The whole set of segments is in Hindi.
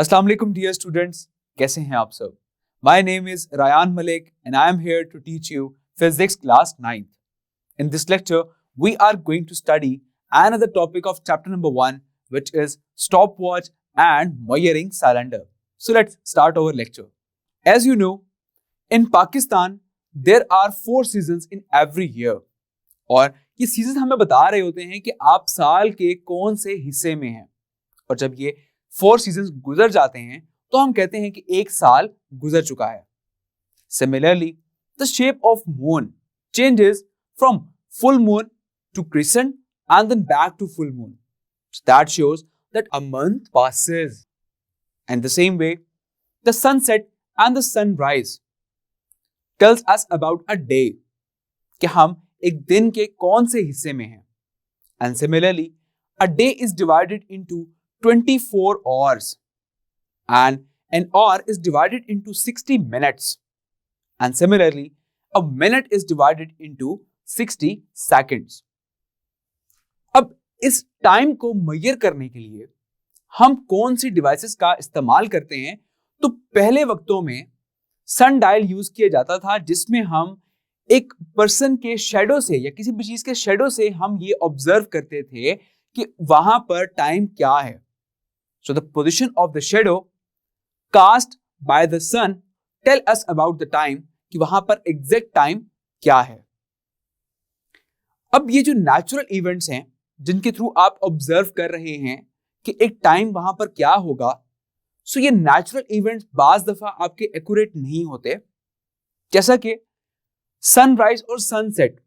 अस्सलाम वालेकुम डियर स्टूडेंट्स, कैसे हैं आप सब? My name is Rayan Malik and I am here to teach you physics class 9th. In this lecture, we are going to study another topic of chapter number 1, which is stopwatch and measuring cylinder. So let's start our lecture. As you know, in Pakistan, there are 4 seasons in every year. और ये सीजन हमें बता रहे होते हैं कि आप साल के कौन से हिस्से में हैं, और जब ये 4 सीजन्स गुजर जाते हैं तो हम कहते हैं कि एक साल गुजर चुका है. Similarly, the shape of moon changes from full moon to crescent and then back to full moon. So that shows that a month passes. And the same way, the sunset and the sunrise tells us about a day, कि हम एक दिन के कौन से हिस्से में हैं. And similarly, a day is divided into 24 hours and an hour is divided into 60 minutes. And similarly, a minute is divided into 60 seconds. अब इस टाइम को मेजर करने के लिए हम कौन सी डिवाइसेस का इस्तेमाल करते हैं? तो पहले वक्तों में सन डायल यूज किया जाता था, जिसमें हम एक पर्सन के शेडो से या किसी भी चीज के शेडो से हम ये ऑब्जर्व करते थे कि वहां पर टाइम क्या है. So the position of the shadow cast by the sun tell us about the time, कि वहां पर एग्जैक्ट टाइम क्या है. अब ये जो नेचुरल इवेंट्स हैं जिनके थ्रू आप ऑब्जर्व कर रहे हैं कि एक टाइम वहां पर क्या होगा, सो ये नेचुरल इवेंट्स बाज दफा आपके एक्यूरेट नहीं होते. जैसा कि सनराइज और सनसेट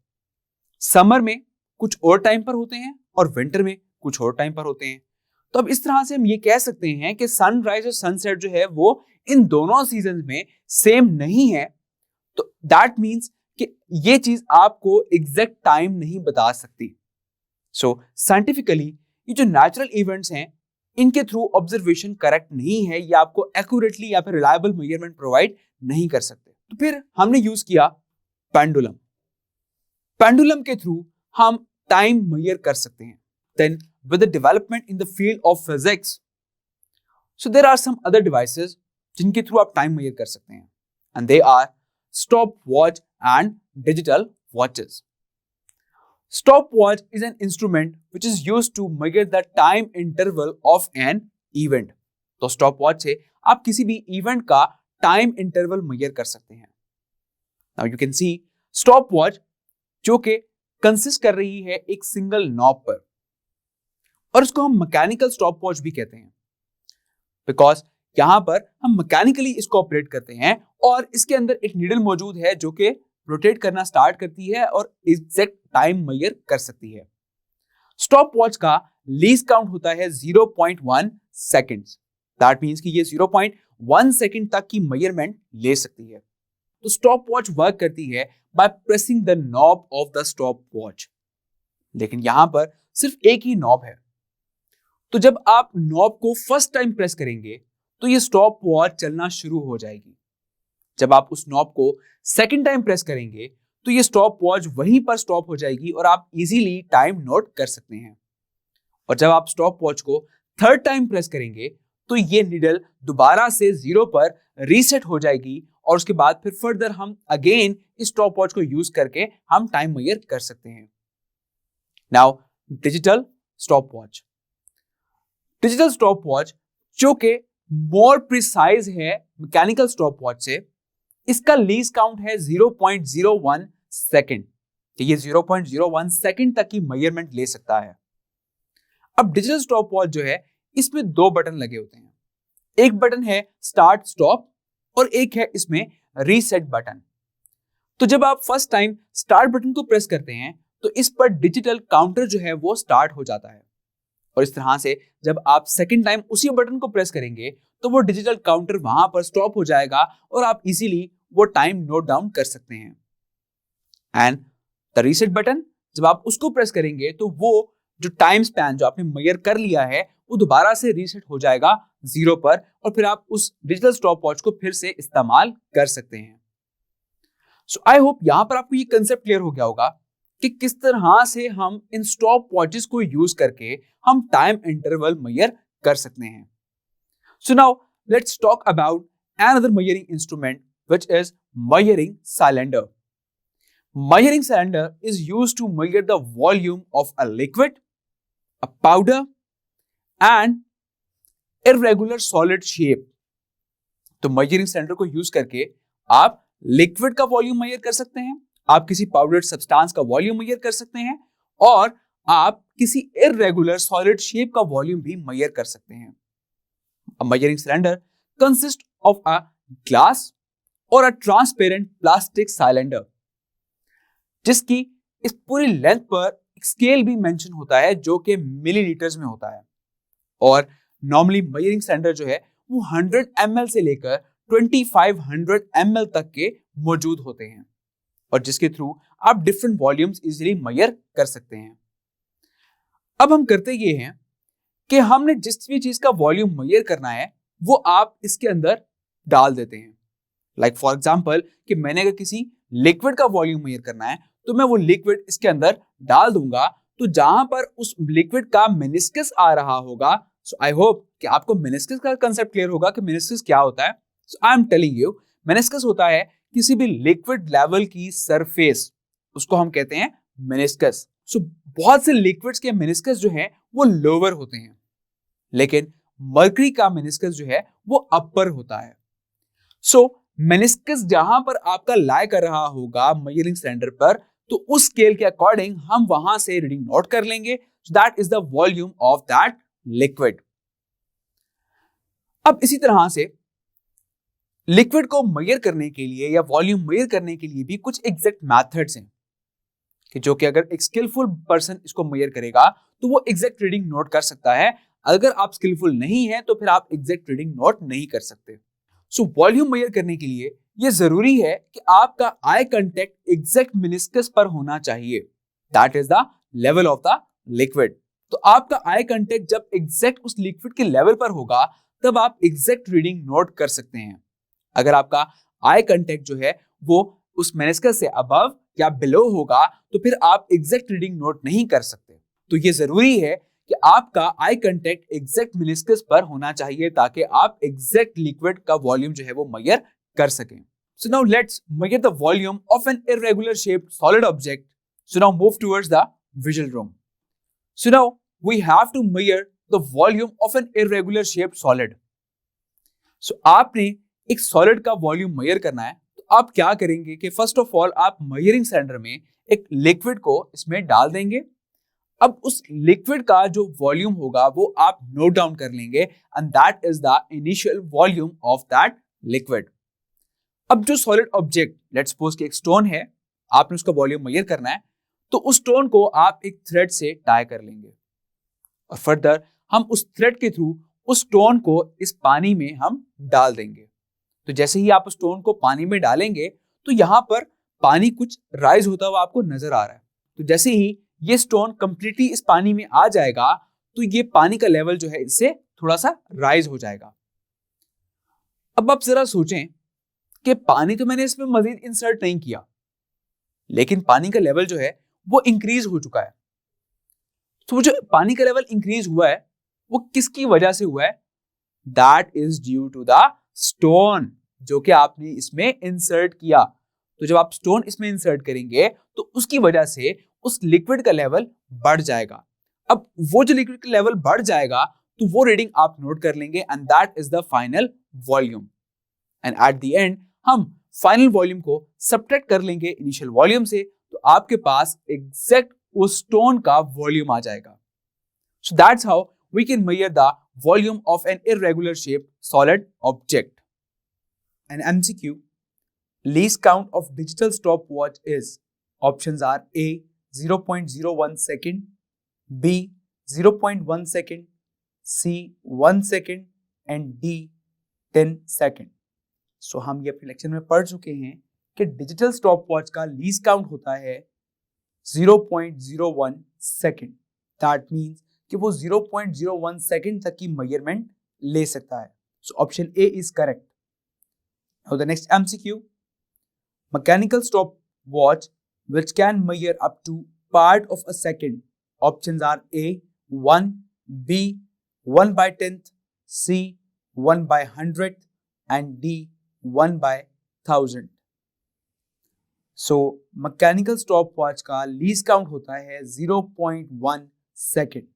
समर में कुछ और टाइम पर होते हैं और विंटर में कुछ और टाइम पर होते हैं. तो अब इस तरह से हम ये कह सकते हैं कि सनराइज और सनसेट जो है वो इन दोनों सीजन में सेम नहीं है. तो दैट मीन्स कि ये चीज आपको एग्जैक्ट टाइम नहीं बता सकती. सो साइंटिफिकली ये जो नेचुरल इवेंट्स हैं इनके थ्रू ऑब्जर्वेशन करेक्ट नहीं है, या आपको एक्यूरेटली या फिर रिलायबल मेजरमेंट प्रोवाइड नहीं कर सकते. तो फिर हमने यूज किया पेंडुलम. पेंडुलम के थ्रू हम टाइम मेजर कर सकते हैं. Then with the development in the field of physics, so there are some other devices जिनके थ्रू आप टाइम मेजर कर सकते हैं, and they are stopwatch and digital watches. Stopwatch is an instrument which is used to measure the time interval of an event. तो stopwatch से आप किसी भी इवेंट का टाइम इंटरवल मेजर कर सकते हैं. Now you can see stopwatch जो कि कंसिस्ट कर रही है एक सिंगल नॉब पर, और इसको हम मैकेनिकल स्टॉपवॉच भी कहते हैं, बिकॉज यहां पर हम मैकेनिकली इसको ऑपरेट करते हैं और इसके अंदर एक नीडल मौजूद है जो कि रोटेट करना स्टार्ट करती है और एग्जैक्ट टाइम मेजर कर सकती है. स्टॉपवॉच का लीस्ट काउंट होता है 0.1 सेकेंड्स. दैट मींस कि ये 0.1 सेकेंड तक की मेजरमेंट ले सकती है. तो स्टॉपवॉच वर्क करती है by pressing the knob of the stopwatch. लेकिन यहां पर सिर्फ एक ही नॉब है. तो जब आप नॉब को फर्स्ट टाइम प्रेस करेंगे तो ये स्टॉप वॉच चलना शुरू हो जाएगी. जब आप उस नॉब को सेकंड टाइम प्रेस करेंगे तो ये स्टॉप वॉच वहीं पर स्टॉप हो जाएगी और आप इजीली टाइम नोट कर सकते हैं. और जब आप स्टॉप वॉच को थर्ड टाइम प्रेस करेंगे तो ये नीडल दोबारा से 0 पर रीसेट हो जाएगी, और उसके बाद फिर फर्दर हम अगेन इस स्टॉप वॉच को यूज करके हम टाइम मेजर कर सकते हैं. Now digital stop watch. Digital stopwatch जो कि मोर प्रिसाइज है मैकेनिकल स्टॉपवॉच से, इसका लीस्ट काउंट है 0.01 सेकेंड. तो ये 0.01 सेकेंड तक की मेजरमेंट ले सकता है. अब डिजिटल स्टॉपवॉच जो है इसमें 2 बटन लगे होते हैं. एक बटन है स्टार्ट स्टॉप और एक है इसमें रीसेट बटन. तो जब आप फर्स्ट टाइम स्टार्ट बटन को प्रेस करते हैं तो इस पर डिजिटल काउंटर जो है वो स्टार्ट हो जाता है, और इस तरह से जब आप सेकंड टाइम उसी बटन को प्रेस करेंगे तो वो डिजिटल काउंटर वहां पर स्टॉप हो जाएगा और आप इजीली वो टाइम नोट डाउन कर सकते हैं. एंड द रीसेट बटन, जब आप उसको प्रेस करेंगे तो वो जो टाइम स्पैन जो आपने मेजर कर लिया है वो दोबारा से रीसेट हो जाएगा 0 पर, और फिर आप उस डिजिटल स्टॉपवॉच को फिर से इस्तेमाल कर सकते हैं. सो आई होप यहां पर आपको ये कंसेप्ट क्लियर हो गया होगा कि किस तरह से हम इन स्टॉप वॉचेस को यूज करके हम टाइम इंटरवल मेजर कर सकते हैं. So now let's talk about another measuring instrument, which is measuring cylinder. Measuring cylinder is used to measure the volume of a liquid, a powder and irregular solid shape. तो measuring cylinder को यूज करके आप लिक्विड का वॉल्यूम मेजर कर सकते हैं, आप किसी पाउडर सब्सटेंस का वॉल्यूम मेजर कर सकते हैं और आप किसी इर्रेगुलर सॉलिड शेप का वॉल्यूम भी मेजर कर सकते हैं. A measuring cylinder consists of a glass or a transparent plastic cylinder, जिसकी इस पूरी लेंथ पर एक स्केल भी मेंशन होता है जो कि मिलीलीटर्स में होता है. और नॉर्मली मेजरिंग सिलेंडर जो है वो 100 ml से लेकर 2500 ml तक के मौजूद होते हैं और जिसके थ्रू आप डिफरेंट वॉल्यूम्स इजीली मेजर कर सकते हैं. अब हम करते ये हैं कि हमने जिस भी चीज का वॉल्यूम मेजर करना है वो आप इसके अंदर डाल देते हैं. लाइक फॉर एग्जांपल कि मैंने अगर किसी लिक्विड का वॉल्यूम मेजर करना है तो मैं वो लिक्विड इसके अंदर डाल दूंगा. तो जहां पर उस लिक्विड का मेनिस्कस आ रहा होगा, सो आई होप कि आपको मेनिस्कस का कंसेप्ट क्लियर होगा कि मेनिस्कस क्या होता है. So I am telling you, meniscus होता है किसी भी लिक्विड लेवल की सरफेस, उसको हम कहते हैं मेनिस्कस. सो बहुत से लिक्विड्स के मेनिस्कस जो है वो लोअर होते हैं, लेकिन मर्करी का मेनिस्कस जो है वो अपर होता है. सो मेनिस्कस जहां पर आपका लाई कर रहा होगा मेजरिंग सिलेंडर पर, तो उस स्केल के अकॉर्डिंग हम वहां से रीडिंग नोट कर लेंगे. So that is the volume of that liquid. अब इसी तरह से लिक्विड को मेजर करने के लिए या वॉल्यूम मेजर करने के लिए भी कुछ एग्जैक्ट मेथड्स हैं कि जो कि अगर एक स्किलफुल पर्सन इसको मेजर करेगा तो वो एग्जैक्ट रीडिंग नोट कर सकता है. अगर आप स्किलफुल नहीं है तो फिर आप एग्जैक्ट रीडिंग नोट नहीं कर सकते. सो वॉल्यूम मेजर करने के लिए ये जरूरी है कि आपका आई कांटेक्ट एग्जैक्ट मेनिस्कस पर होना चाहिए. That is the level of the liquid. तो आपका आई कांटेक्ट जब एग्जैक्ट उस लिक्विड के लेवल पर होगा तब आप एग्जैक्ट रीडिंग नोट कर सकते हैं. अगर आपका आई कांटेक्ट जो है वो उस मेनिस्कस से अबव या बिलो होगा तो फिर आप एग्जैक्ट रीडिंग नोट नहीं कर सकते. तो ये जरूरी है कि आपका आई कांटेक्ट एग्जैक्ट मेनिस्कस पर होना चाहिए ताकि आप एग्जैक्ट लिक्विड का वॉल्यूम जो है वो मेजर कर सकें. So now let's measure the volume of an irregular shaped solid object. So now move towards the visual room. So now we have to measure the volume of an irregular shaped solid. So आपने एक सॉलिड का वॉल्यूम मेजर करना है तो आप क्या करेंगे कि फर्स्ट ऑफ ऑल आप मेजरिंग सिलेंडर में एक लिक्विड को इसमें डाल देंगे. अब उस लिक्विड का जो वॉल्यूम होगा वो आप नोट डाउन कर लेंगे and that is the initial volume of that liquid. अब जो सॉलिड ऑब्जेक्ट, लेट्स सपोज कि एक स्टोन है, आपने उसका वॉल्यूम मेजर करना है तो उस स्टोन को आप एक थ्रेड से टाई कर लेंगे और फर्दर हम उस थ्रेड के थ्रू उस स्टोन को इस पानी में हम डाल देंगे. तो जैसे ही आप स्टोन को पानी में डालेंगे तो यहां पर पानी कुछ राइज होता हुआ आपको नजर आ रहा है. तो जैसे ही ये स्टोन कंप्लीटली इस पानी में आ जाएगा तो ये पानी का लेवल जो है इससे थोड़ा सा राइज हो जाएगा. अब आप जरा सोचें कि पानी तो मैंने इसमें मजीद इंसर्ट नहीं किया, लेकिन पानी का लेवल जो है वो इंक्रीज हो चुका है. तो वो जो पानी का लेवल इंक्रीज हुआ है वो किसकी वजह से हुआ है? That is due to the stone जो कि आपने इसमें इंसर्ट किया. तो जब आप स्टोन इसमें इंसर्ट करेंगे तो उसकी वजह से उस लिक्विड का लेवल बढ़ जाएगा. अब वो जो लिक्विड का लेवल बढ़ जाएगा तो वो रीडिंग आप नोट कर लेंगे and that is the final volume. And at the end हम फाइनल वॉल्यूम को सब्ट्रैक्ट कर लेंगे इनिशियल वॉल्यूम से, तो आपके पास एग्जैक्ट उस स्टोन का वॉल्यूम आ जाएगा. So that's how we can measure the volume of an irregular shaped solid object. An MCQ, least count of digital stopwatch is, options are A 0.01 second, B 0.1 second, C 1 second and D 10 second. सो हम ये अपने लेक्चर में पढ़ चुके हैं कि डिजिटल स्टॉप वॉच का लीस्ट काउंट होता है 0.01 सेकेंड. दैट मीन्स कि वो 0.01 सेकेंड तक की मेजरमेंट ले सकता है. So option A is correct. Now the next MCQ, mechanical stop watch which can measure up to part of a second. Options are A 1, B 1/10, C 1 by 100th, and D 1 by 1000. So mechanical stop watch का लीस्ट काउंट होता है 0.1 सेकेंड.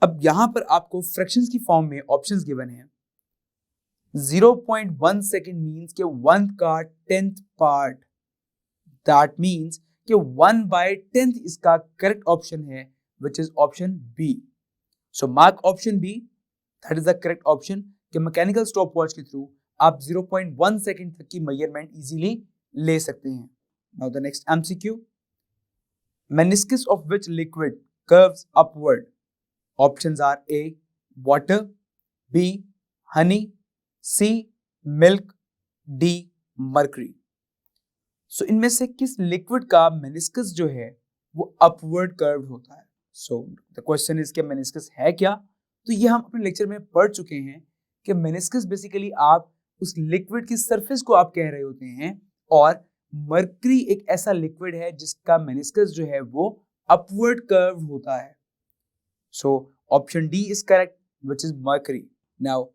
अब यहां पर आपको फ्रैक्शंस की फॉर्म में ऑप्शंस गिवन है. 0.1 सेकेंड मीन्स के 1 का 10th पार्ट. दैट मीन्स कि 1 by 10th इसका करेक्ट ऑप्शन है, which is option B. So mark option B, that is the correct option कि मैकेनिकल स्टॉप वॉच के थ्रू आप 0.1 सेकेंड तक की मेजरमेंट इजीली ले सकते हैं. Now the next MCQ. Meniscus of which liquid curves upward? Options are A water, B honey, C milk, D mercury. So इनमें से किस लिक्विड का मेनिस्कस जो है वो अपवर्ड कर्व्ड होता है? सो द क्वेश्चन इज कि मेनिस्कस है क्या? तो ये हम अपने लेक्चर में पढ़ चुके हैं कि मेनिस्कस बेसिकली आप उस लिक्विड की सरफेस को आप कह रहे होते हैं, और मर्करी एक ऐसा लिक्विड है जिसका मेनिस्कस जो है वो अपवर्ड कर्व होता है. So option D is correct, which is mercury. Now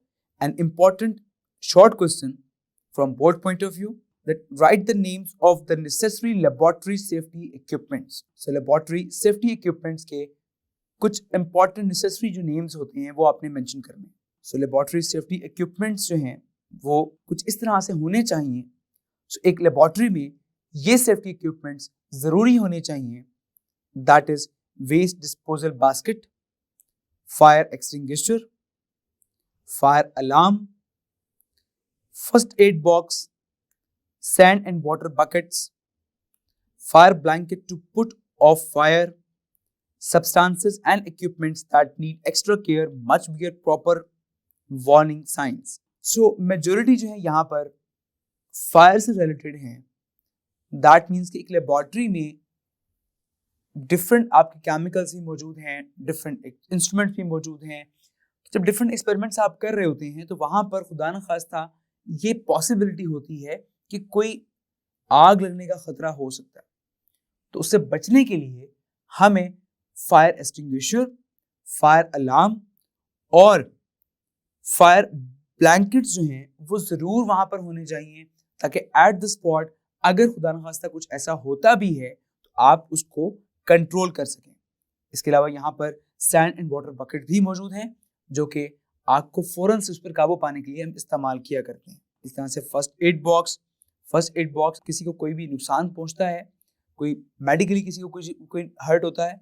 an important short question from board point of view, that write the names of the necessary laboratory safety equipments. So laboratory safety equipments के कुछ important necessary जो names होते हैं वो आपने mention करने. So laboratory safety equipments जो हैं वो कुछ इस तरह से होने चाहिए. So एक laboratory में ये safety equipments जरूरी होने चाहिए. That is waste disposal basket, fire extinguisher, fire alarm, first aid box, sand and water buckets, fire blanket to put off fire, substances and equipments that need extra care must bear proper warning signs. So majority जो है यहाँ पर fire से related हैं. That means कि एक laboratory में different आपके chemicals भी मौजूद हैं, different instruments भी मौजूद हैं. जब different experiments आप कर रहे होते हैं तो वहाँ पर खुदा न खास्ता ये पॉसिबिलिटी होती है कि कोई आग लगने का खतरा हो सकता है. तो उससे बचने के लिए हमें फायर एक्सटिंग्विशर, फायर अलार्म और फायर ब्लैंकेट्स जो हैं वो जरूर वहां पर होने चाहिए, ताकि एट द स्पॉट अगर खुदा न खास्ता कुछ ऐसा होता भी है तो आप उसको कंट्रोल कर सकें. इसके अलावा यहाँ पर सैंड एंड वाटर बकेट भी मौजूद हैं जो कि आग को फौरन से उस पर काबू पाने के लिए हम इस्तेमाल किया करते हैं. इस तरह से फर्स्ट एड बॉक्स किसी को कोई भी नुकसान पहुंचता है, कोई मेडिकली किसी को कोई हर्ट होता है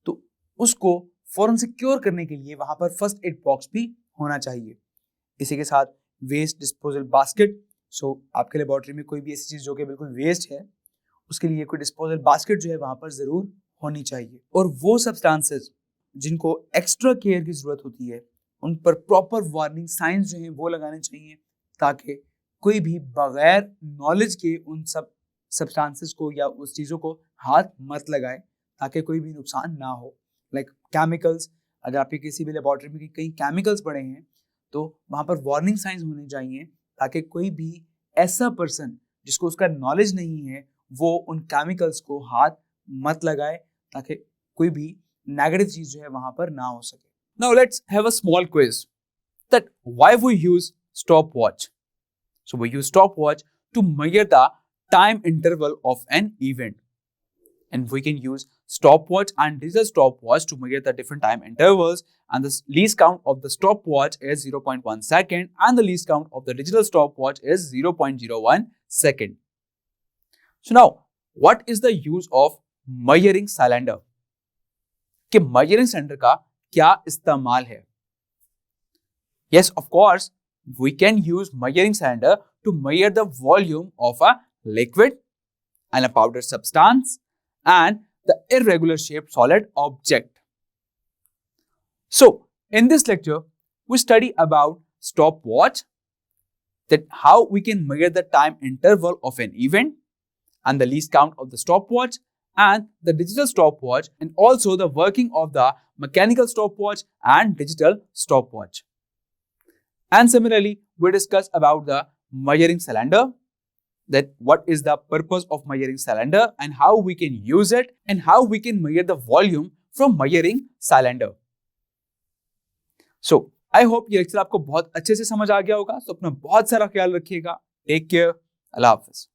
तो उसको फौरन से क्योर करने के लिए वहां पर फर्स्ट एड बॉक्स भी होना चाहिए. इसी के साथ वेस्ट डिस्पोजल बास्केट. सो आपके लेबोरेटरी में कोई भी ऐसी चीज जो कि बिल्कुल वेस्ट है उसके लिए कोई डिस्पोजल बास्केट जो है वहां पर जरूर होनी चाहिए. और वो सब्सटेंसेस जिनको एक्स्ट्रा केयर की जरूरत होती है उन पर प्रॉपर वार्निंग साइंस जो हैं वो लगाने चाहिए, ताकि कोई भी बगैर नॉलेज के उन सब सब्सटेंसेस को या उस चीज़ों को हाथ मत लगाए, ताकि कोई भी नुकसान ना हो. लाइक केमिकल्स, अगर आपके किसी भी लेबोरेटरी में कहीं केमिकल्स पड़े हैं तो वहाँ पर वार्निंग साइंस होने चाहिए, ताकि कोई भी ऐसा पर्सन जिसको उसका नॉलेज नहीं है वो उन केमिकल्स को हाथ मत लगाए, ताकि कोई भी नेगेटिव चीज़ जो है वहाँ पर ना हो सके. Now let's have a small quiz that why we use stopwatch. So we use stopwatch to measure the time interval of an event, and we can use stopwatch and digital stopwatch to measure the different time intervals, and the least count of the stopwatch is 0.1 second and the least count of the digital stopwatch is 0.01 second. So now what is the use of measuring cylinder? कि measuring cylinder का क्या इस्तेमाल है? Yes, of course, we can use measuring cylinder to measure the volume of a liquid and a powdered substance and the irregular shaped solid object. So, in this lecture, we study about stopwatch, that how we can measure the time interval of an event and the least count of the stopwatch, and the digital stopwatch, and also the working of the mechanical stopwatch and digital stopwatch. And similarly, we discuss about the measuring cylinder, that what is the purpose of measuring cylinder and how we can use it and how we can measure the volume from measuring cylinder. So I hope ये लेक्चर आपको बहुत अच्छे से समझ आ गया होगा। तो अपना बहुत सारा ख्याल रखिएगा। Take care. अल्लाह हाफिज।